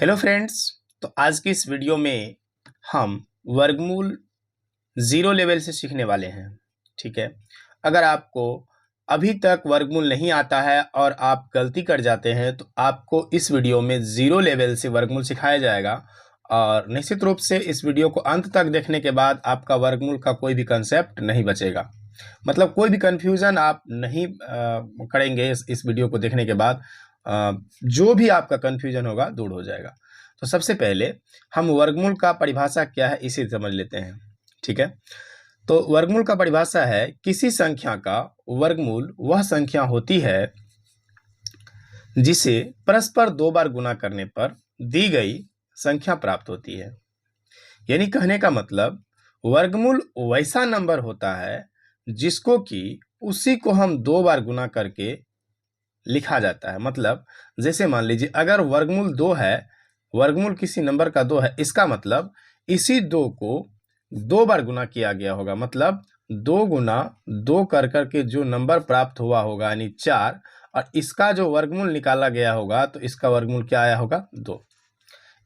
Hello friends. तो आज की इस वीडियो में हम वर्गमूल ज़ीरो लेवल से सीखने वाले हैं। ठीक है, अगर आपको अभी तक वर्गमूल नहीं आता है और आप गलती कर जाते हैं तो आपको इस वीडियो में ज़ीरो लेवल से वर्गमूल सिखाया जाएगा और निश्चित रूप से इस वीडियो को अंत तक देखने के बाद आपका वर्गमूल का कोई भी कंसेप्ट नहीं बचेगा। मतलब कोई भी कन्फ्यूज़न आप नहीं करेंगे इस वीडियो को देखने के बाद। जो भी आपका कन्फ्यूज़न होगा दूर हो जाएगा। तो सबसे पहले हम वर्गमूल का परिभाषा क्या है इसे समझ लेते हैं। ठीक है, तो वर्गमूल का परिभाषा है किसी संख्या का वर्गमूल वह संख्या होती है जिसे परस्पर दो बार गुना करने पर दी गई संख्या प्राप्त होती है। यानी कहने का मतलब वर्गमूल वैसा नंबर होता है जिसको कि उसी को हम दो बार गुना करके लिखा जाता है। मतलब जैसे मान लीजिए अगर वर्गमूल 2 है, वर्गमूल किसी नंबर का 2 है, इसका मतलब इसी 2 को 2 बार गुना किया गया होगा। मतलब 2 गुना 2 कर के जो नंबर प्राप्त हुआ होगा यानी 4, और इसका जो वर्गमूल निकाला गया होगा तो इसका वर्गमूल क्या आया होगा 2।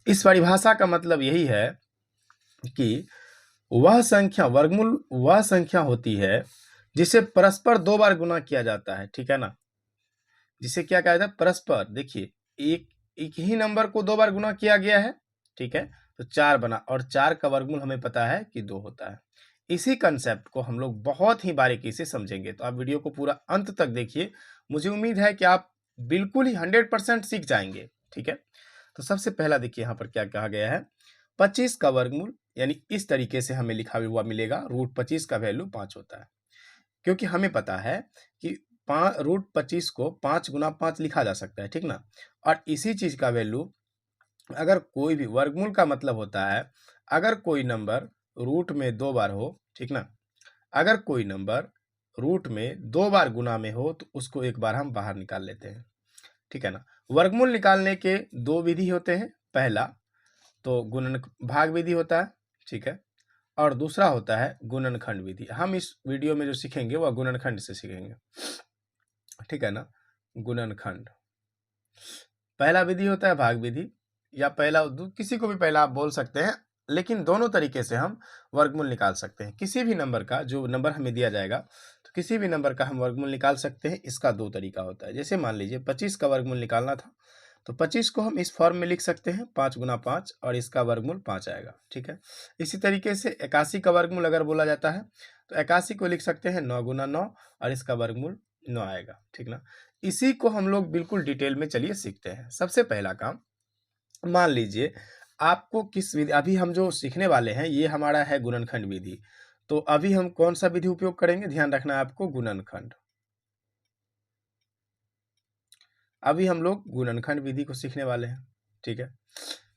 इस परिभाषा का मतलब यही है कि वह संख्या वर्गमूल वह संख्या होती है जिसे परस्पर 2 बार गुना किया जाता है। ठीक है ना, जिसे क्या कहा जाता है परस्पर। देखिए एक एक ही नंबर को 2 बार गुना किया गया है, ठीक है, तो 4 बना और 4 का वर्गमूल हमें पता है कि 2 होता है। इसी कंसेप्ट को हम लोग बहुत ही बारीकी से समझेंगे, तो आप वीडियो को पूरा अंत तक देखिए। मुझे उम्मीद है कि आप बिल्कुल ही 100% सीख जाएंगे। ठीक है, तो सबसे पहला देखिए यहाँ पर क्या कहा गया है, 25 का वर्गमूल यानी इस तरीके से हमें लिखा हुआ मिलेगा। √25 का वैल्यू 5 होता है, क्योंकि हमें पता है कि √25 को 5 गुना 5 लिखा जा सकता है। ठीक ना, और इसी चीज का वैल्यू अगर कोई भी वर्गमूल का मतलब होता है अगर कोई नंबर रूट में 2 बार हो, ठीक ना, अगर कोई नंबर रूट में 2 बार गुना में हो तो उसको एक बार हम बाहर निकाल लेते हैं। ठीक है ना, वर्गमूल निकालने के 2 विधि होते हैं। पहला तो गुणन भाग विधि होता है, ठीक है, और दूसरा होता है गुणनखंड विधि। हम इस वीडियो में जो सीखेंगे वह गुणनखंड से सीखेंगे। ठीक है ना, गुणनखंड पहला विधि होता है भाग विधि, या पहला किसी को भी पहला आप बोल सकते हैं, लेकिन दोनों तरीके से हम वर्गमूल निकाल सकते हैं। किसी भी नंबर का जो नंबर हमें दिया जाएगा तो किसी भी नंबर का हम वर्गमूल निकाल सकते हैं। इसका 2 तरीका होता है। जैसे मान लीजिए 25 का वर्गमूल निकालना था तो 25 को हम इस फॉर्म में लिख सकते हैं 5 गुना 5 और इसका वर्गमूल 5 आएगा। ठीक है, इसी तरीके से 81 का वर्गमूल अगर बोला जाता है तो 81 को लिख सकते हैं 9 गुना 9 और इसका वर्गमूल 9 आएगा। ठीक ना, इसी को हम लोग बिल्कुल डिटेल में चलिए सीखते हैं। सबसे पहला काम, मान लीजिए आपको किस विधि अभी हम जो सीखने वाले हैं ये हमारा है गुणनखंड विधि। तो अभी हम कौन सा विधि उपयोग करेंगे, ध्यान रखना है आपको, गुणनखंड। अभी हम लोग गुणनखंड विधि को सीखने वाले हैं। ठीक है,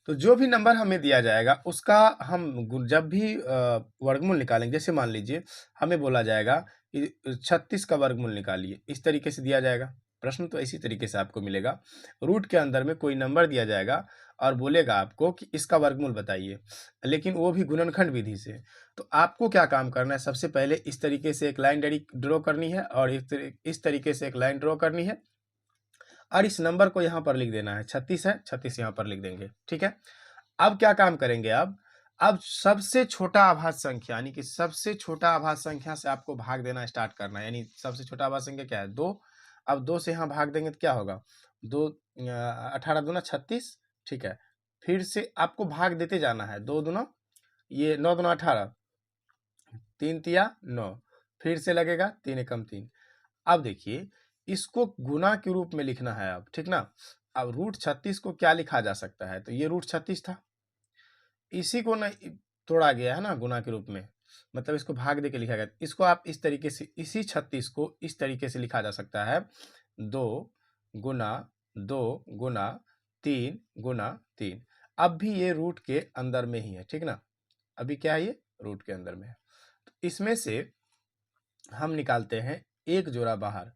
तो जो भी नंबर हमें दिया जाएगा उसका हम जब भी वर्गमूल निकालेंगे, जैसे मान लीजिए हमें बोला जाएगा कि 36 का वर्गमूल निकालिए, इस तरीके से दिया जाएगा। प्रश्न तो इसी तरीके से आपको मिलेगा। रूट के अंदर में कोई नंबर दिया जाएगा और बोलेगा आपको कि इसका वर्गमूल बताइए, लेकिन वो भी गुणनखंड विधि से। तो आपको क्या काम करना है, सबसे पहले इस तरीके से एक लाइन ड्रॉ करनी है और इस तरीके से एक लाइन ड्रॉ करनी है और इस नंबर को यहाँ पर लिख देना है। 36 है, 36 यहाँ पर लिख देंगे। ठीक है, अब क्या काम करेंगे, अब सबसे छोटा आभाज्य संख्या यानी कि सबसे छोटा आभाज्य संख्या से आपको भाग देना स्टार्ट करना है। यानी सबसे छोटा आभाज्य संख्या क्या है, 2। अब 2 से यहाँ भाग देंगे तो क्या होगा, 2 18 दूना 36। ठीक है, फिर से आपको भाग देते जाना है, 2 दूना ये 9 दूना 18, 3 तिया 9, फिर से लगेगा 3 एकम 3। अब देखिए इसको गुना के रूप में लिखना है अब। ठीक ना, अब √36 को क्या लिखा जा सकता है, तो ये √36 था, इसी को ना तोड़ा गया है ना गुना के रूप में, मतलब इसको भाग दे के लिखा गया। इसको आप इस तरीके से, इसी 36 को इस तरीके से लिखा जा सकता है, 2 गुना 2 गुना 3 गुना 3। अब भी ये रूट के अंदर में ही है। ठीक ना, अभी क्या है, ये रूट के अंदर में है। तो इसमें से हम निकालते हैं एक जोड़ा बाहर,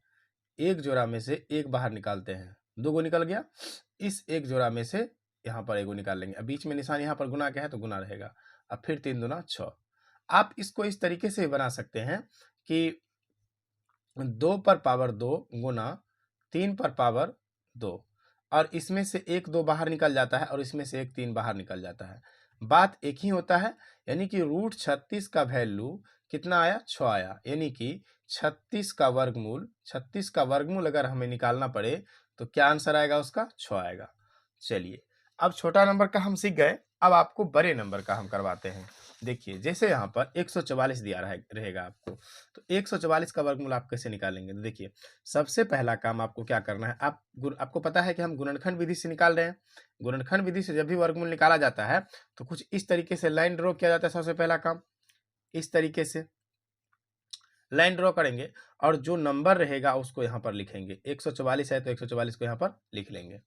एक जोड़ा में से एक बाहर निकालते हैं, 2 गो निकल गया। इस एक जोड़ा में से यहाँ पर एगो निकाल लेंगे। अब बीच में निशान यहाँ पर गुना का है तो गुना रहेगा। अब फिर 3 दूना 6। आप इसको इस तरीके से बना सकते हैं कि 2 पर पावर 2 गुना 3 पर पावर 2। और इसमें से एक 2 बाहर निकल जाता है और इसमें से एक 3 बाहर निकल जाता है। बात एक ही होता है, यानी कि रूट 36 का वैल्यू कितना आया? 6 आया। यानी कि 36 का वर्गमूल अगर हमें निकालना पड़े तो क्या आंसर आएगा उसका? 6 आएगा। चलिए, अब छोटा नंबर का हम सीख गए, अब आपको बड़े नंबर का हम करवाते हैं। देखिए, जैसे यहाँ पर 144 दिया रहेगा आपको, तो 144 का वर्गमूल आप कैसे निकालेंगे? तो देखिए, सबसे पहला काम आपको क्या करना है, आपको पता है कि हम गुणनखंड विधि से निकाल रहे हैं। गुणनखंड विधि से जब भी वर्गमूल निकाला जाता है तो कुछ इस तरीके से लाइन ड्रॉ किया जाता है। सबसे पहला काम इस तरीके से लाइन ड्रॉ करेंगे और जो नंबर रहेगा उसको यहाँ पर लिखेंगे। 144 है तो 144 को यहाँ पर लिख लेंगे।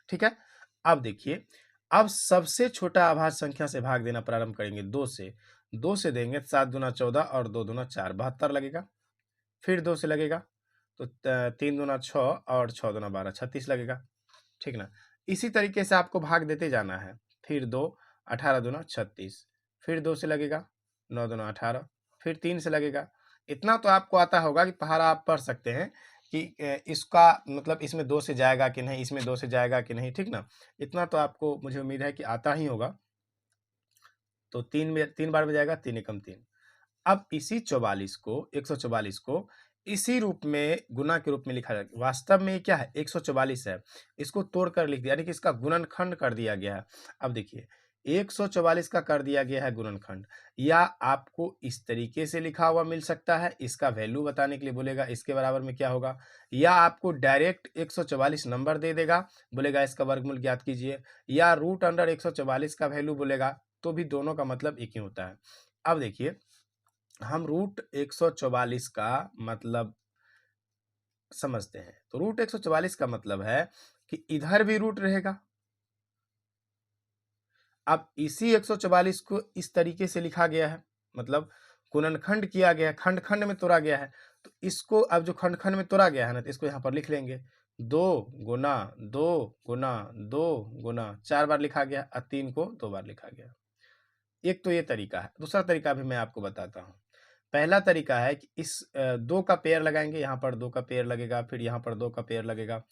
ठीक है, अब देखिए, अब सबसे छोटा अभाज्य संख्या से भाग देना प्रारंभ करेंगे 2 से। 2 से देंगे 7 दूना 14 और 2 दूना 4, 72 लगेगा। फिर 2 से लगेगा तो 3 दूना 6 और 6 दूना 12, 36 लगेगा। ठीक ना, इसी तरीके से आपको भाग देते जाना है। फिर 2, 18 दूना 36, फिर 2 से लगेगा 9 दूना 18, फिर 3 से लगेगा। इतना तो आपको आता होगा कि पहाड़ा आप पढ़ सकते हैं कि इसका मतलब इसमें 2 से जाएगा कि नहीं, इसमें 2 से जाएगा कि नहीं। ठीक ना, इतना तो आपको मुझे उम्मीद है कि आता ही होगा। तो 3 बार में जाएगा, 3 एकम 3। अब इसी 44 को 144 को इसी रूप में गुना के रूप में लिखा जाएगा। वास्तव में ये क्या है? 144 है, इसको तोड़कर लिख दिया, यानी कि इसका गुणनखंड कर दिया गया है। अब देखिए, 144 का कर दिया गया है गुणनखंड, या आपको इस तरीके से लिखा हुआ मिल सकता है, इसका वैल्यू बताने के लिए बोलेगा इसके बराबर में क्या होगा, या आपको डायरेक्ट 144 नंबर दे देगा, बोलेगा इसका वर्गमूल ज्ञात कीजिए, या रूट अंडर 144 का वैल्यू बोलेगा, तो भी दोनों का मतलब एक ही होता है। अब देखिए, हम रूट 144 का मतलब समझते हैं। तो रूट 144 का मतलब है कि इधर भी रूट रहेगा। अब इसी 144 को इस तरीके से लिखा गया है, मतलब गुणनखंड किया गया है, खंड खंड में तोड़ा गया है। तो इसको अब जो खंड खंड में तोड़ा गया है ना, तो इसको यहाँ पर लिख लेंगे। 2 गुना 2 गुना 2 गुना 4 बार लिखा गया और 3 को 2 बार लिखा गया। एक तो ये तरीका है। दूसरा तरीका भी मैं आपको बताता हूँ। पहला तरीका है कि इस 2 का पेयर लगाएंगे, यहाँ पर 2 का पेयर लगेगा, फिर यहाँ पर 2 का पेयर लगेगा।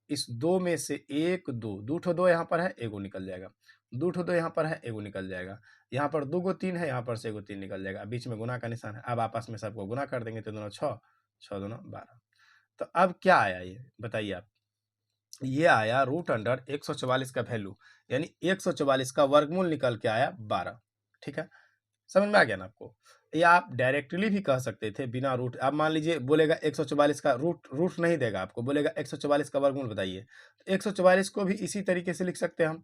इस 2 में से 1 2 2 ठो 2 यहाँ पर है, एगो निकल जाएगा। 2 ठो 2 यहाँ पर है, एगो निकल जाएगा। यहाँ पर 2 गो 3 है, यहाँ पर से एगो 3 निकल जाएगा। बीच में गुना का निशान है। अब आपस में सबको गुना कर देंगे तो दोनों 6, 6 दूना 12। तो अब क्या आया ये बताइए आप? ये आया रूट अंडर 144 का वैल्यू, यानी 144 का वर्गमूल निकल के आया 12। ठीक है, समझ में आ गया ना आपको? या आप डायरेक्टली भी कह सकते थे बिना रूट। अब मान लीजिए बोलेगा 144 का रूट रूट नहीं देगा आपको, बोलेगा 144 का वर्गमूल बताइए, तो 144 को भी इसी तरीके से लिख सकते हैं हम।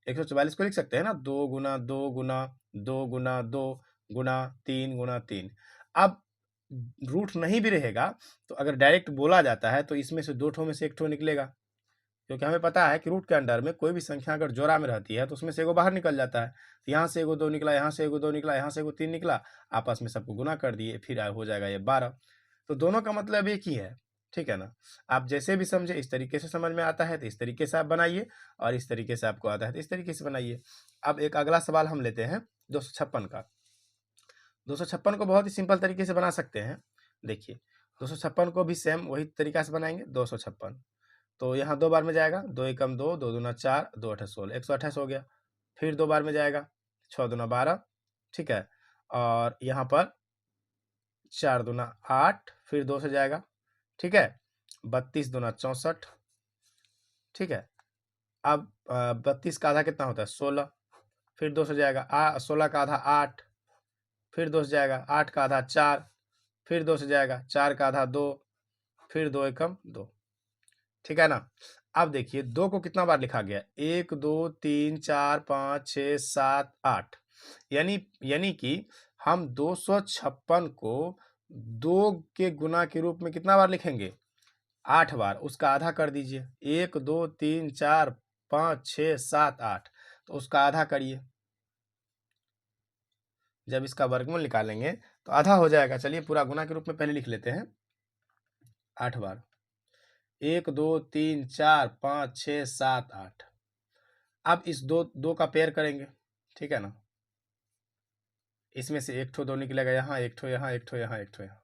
144 को लिख सकते हैं ना, 2 गुना 2 गुना 2 गुना 2 गुना 3 गुना 3। अब रूट नहीं भी रहेगा तो अगर डायरेक्ट बोला जाता है तो इसमें से 2 ठो में से 1 ठो निकलेगा, क्योंकि हमें पता है कि रूट के अंडर में कोई भी संख्या अगर जोड़ा में रहती है तो उसमें से एगो बाहर निकल जाता है। तो यहाँ से एगो 2 निकला, यहाँ से एगो 2 निकला, यहाँ से एगो 3 निकला, आपस में सबको गुना कर दिए, फिर हो जाएगा ये 12। तो दोनों का मतलब एक ही है। ठीक है ना, आप जैसे भी समझे, इस तरीके से समझ में आता है तो इस तरीके से आप बनाइए, और इस तरीके से आपको आता है तो इस तरीके से बनाइए। अब एक अगला सवाल हम लेते हैं 256 का। 256 को बहुत ही सिंपल तरीके से बना सकते हैं। देखिए, 256 को भी सेम वही तरीका से बनाएंगे। 256 तो यहाँ 2 बार में जाएगा, 2 एकम 2, 2 दूना 4, 2 अठा 16, 128 हो गया। फिर 2 बार में जाएगा, 6 दूना 12। ठीक है, और यहाँ पर 4 दूना 8, फिर 2 से जाएगा। ठीक है, 32 दूना 64। ठीक है, अब 32 का आधा कितना होता है? 16। फिर 2 से जाएगा, 16 का आधा 8, फिर 2 से जाएगा, 8 का आधा 4, फिर 2 से जाएगा, 4 का आधा 2, फिर 2 एकम 2। ठीक है ना, अब देखिए 2 को कितना बार लिखा गया? 1 2 3 4 5 6 7 8, यानी कि हम 256 को 2 के गुना के रूप में कितना बार लिखेंगे? 8 बार। उसका आधा कर दीजिए, 1 2 3 4 5 6 7 8, तो उसका आधा करिए। जब इसका वर्गमूल निकालेंगे तो आधा हो जाएगा। चलिए पूरा गुना के रूप में पहले लिख लेते हैं 8 बार। 1 2 3 4 5 6 7 8। अब इस दो का पेयर करेंगे। ठीक है ना, इसमें से 1 ठो 2 निकलेगा, यहाँ 1 ठो, यहाँ 1 ठो, यहाँ 1 ठो, यहाँ।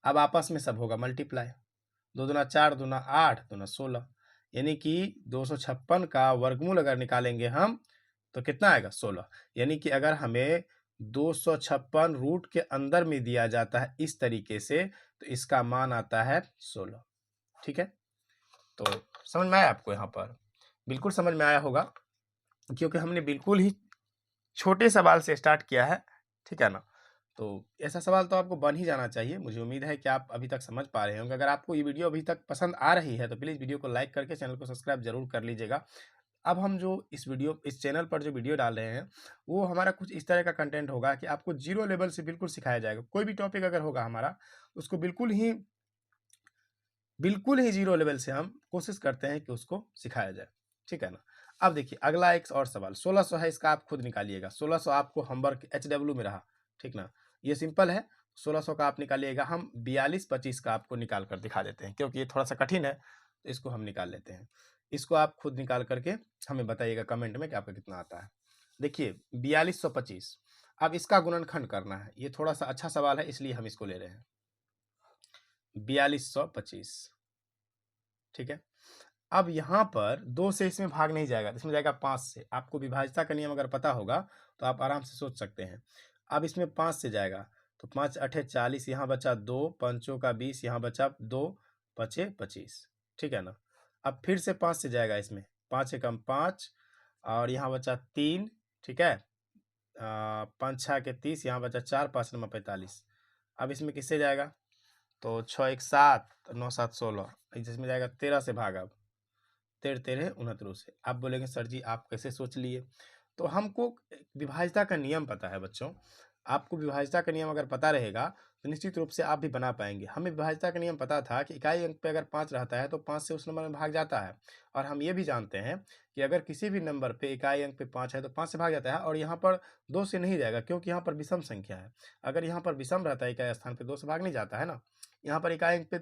अब आपस में सब होगा मल्टीप्लाई। 2 दूना 4, दूना 8, दूना 16। यानी कि 256 का वर्गमूल अगर निकालेंगे हम तो कितना आएगा 16। यानी कि अगर हमें 256 रूट के अंदर में दिया जाता है इस तरीके से तो इसका मान आता है 16। ठीक है, तो समझ में आया आपको? यहाँ पर बिल्कुल समझ में आया होगा, क्योंकि हमने बिल्कुल ही छोटे सवाल से स्टार्ट किया है। ठीक है ना, तो ऐसा सवाल तो आपको बन ही जाना चाहिए। मुझे उम्मीद है कि आप अभी तक समझ पा रहे होंगे। अगर आपको ये वीडियो अभी तक पसंद आ रही है तो प्लीज़ वीडियो को लाइक करके चैनल को सब्सक्राइब जरूर कर लीजिएगा। अब हम जो इस चैनल पर जो वीडियो डाल रहे हैं वो हमारा कुछ इस तरह का कंटेंट होगा कि आपको जीरो लेवल से बिल्कुल सिखाया जाएगा। कोई भी टॉपिक अगर होगा हमारा, उसको बिल्कुल ही जीरो लेवल से हम कोशिश करते हैं कि उसको सिखाया जाए। ठीक है ना। अब देखिए अगला एक और सवाल 1600 है, इसका आप खुद निकालिएगा। 1600 आपको होमवर्क HW में रहा। ठीक ना, ये सिंपल है। 1600 का आप निकालिएगा। हम 4225 का आपको निकाल कर दिखा देते हैं, क्योंकि ये थोड़ा सा कठिन है तो इसको हम निकाल लेते हैं। इसको आप खुद निकाल करके हमें बताइएगा कमेंट में कि आपका कितना आता है। देखिए 4225, अब इसका गुणनखंड करना है। ये थोड़ा सा अच्छा सवाल है इसलिए हम इसको ले रहे हैं। 4225, ठीक है। अब यहाँ पर 2 से इसमें भाग नहीं जाएगा, इसमें जाएगा 5 से। आपको विभाज्यता का नियम अगर पता होगा तो आप आराम से सोच सकते हैं। अब इसमें 5 से जाएगा तो 5 अठे 40, यहाँ बचा 2, पंचों का 20, यहाँ बचा 2, पचे 25। ठीक है ना। अब फिर से 5 से जाएगा इसमें, 5 एकम 5 और यहाँ बचा 3। ठीक है, 5 छः के 30, यहाँ बचा 4, 5 नंबर 45। अब इसमें किससे जाएगा तो 6 एक 7, 9 7 16, जिसमें जाएगा 13 से भाग। अब 13 13 69 से। आप बोलेंगे सर जी आप कैसे सोच लिए? तो हमको विभाज्यता का नियम पता है बच्चों। आपको विभाज्यता का नियम अगर पता रहेगा तो निश्चित रूप से आप भी बना पाएंगे। हमें विभाज्यता का नियम पता था कि इकाई अंक पे अगर 5 रहता है तो 5 से उस नंबर में भाग जाता है। और हम ये भी जानते हैं कि अगर किसी भी नंबर पे इकाई अंक पे 5 है तो 5 से भाग जाता है, और यहाँ पर 2 से नहीं जाएगा क्योंकि यहाँ पर विषम संख्या है। अगर यहाँ पर विषम रहता है इकाई स्थान पे 2 से भाग नहीं जाता है ना। यहाँ पर इकाई अंक पे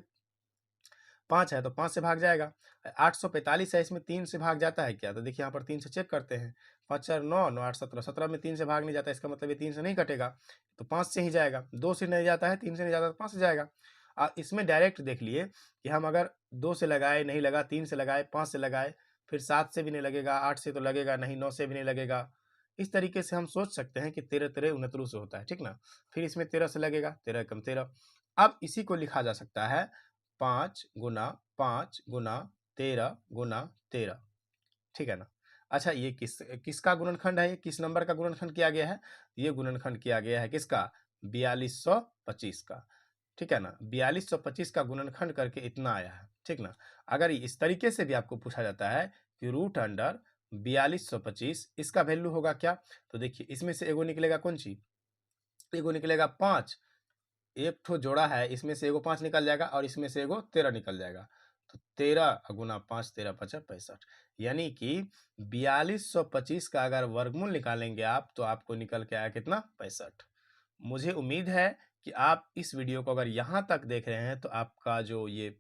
5 है तो 5 से भाग जाएगा। 845 है, इसमें 3 से भाग जाता है क्या? तो देखिए यहाँ पर 3 से चेक करते हैं। 5 4 9, 9 8 17, 17 में 3 से भाग नहीं जाता, इसका मतलब ये 3 से नहीं कटेगा तो 5 से ही जाएगा। 2 से नहीं जाता है, 3 से नहीं जाता तो 5 से जाएगा। इसमें डायरेक्ट देख लिए कि हम अगर 2 से लगाए नहीं लगा, 3 से लगाए, 5 से लगाए, फिर 7 से भी नहीं लगेगा, 8 से तो लगेगा नहीं, 9 से भी नहीं लगेगा। इस तरीके से हम सोच सकते हैं कि 13 13 69 से होता है। ठीक ना। फिर इसमें 13 से लगेगा, 13 एकम 13। अब इसी को लिखा जा सकता है 5 गुना 5 गुना 13 गुना 13। ठीक है ना। अच्छा ये किसका गुणनखंड है? ये किस नंबर का गुणनखंड किया गया है? ये गुणनखंड किया गया है किसका? 4225 का। ठीक है ना। 4225 का गुणनखंड करके इतना आया है। ठीक ना। अगर इस तरीके से भी आपको पूछा जाता है कि रूट अंडर 4225 इसका वैल्यू होगा क्या, तो देखिए इसमें से एगो निकलेगा कौन सी? एगो निकलेगा 5। एक ठो जोड़ा है, इसमें से एगो 5 निकल जाएगा और इसमें से एगो 13 निकल जाएगा। तो 13 गुना 5, 13 5 65, यानी कि 4225 का अगर वर्गमूल निकालेंगे आप तो आपको निकल के आया कितना? 65। मुझे उम्मीद है कि आप इस वीडियो को अगर यहाँ तक देख रहे हैं तो आपका जो ये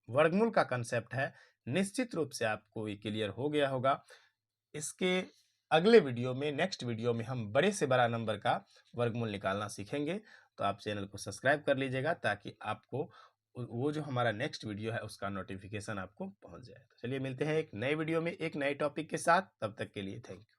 वर्गमूल का कंसेप्ट है निश्चित रूप से आपको ये क्लियर हो गया होगा। इसके अगले वीडियो में, नेक्स्ट वीडियो में हम बड़े से बड़ा नंबर का वर्गमूल निकालना सीखेंगे। तो आप चैनल को सब्सक्राइब कर लीजिएगा ताकि आपको वो जो हमारा नेक्स्ट वीडियो है उसका नोटिफिकेशन आपको पहुंच जाए। तो चलिए मिलते हैं एक नए वीडियो में एक नए टॉपिक के साथ। तब तक के लिए थैंक यू।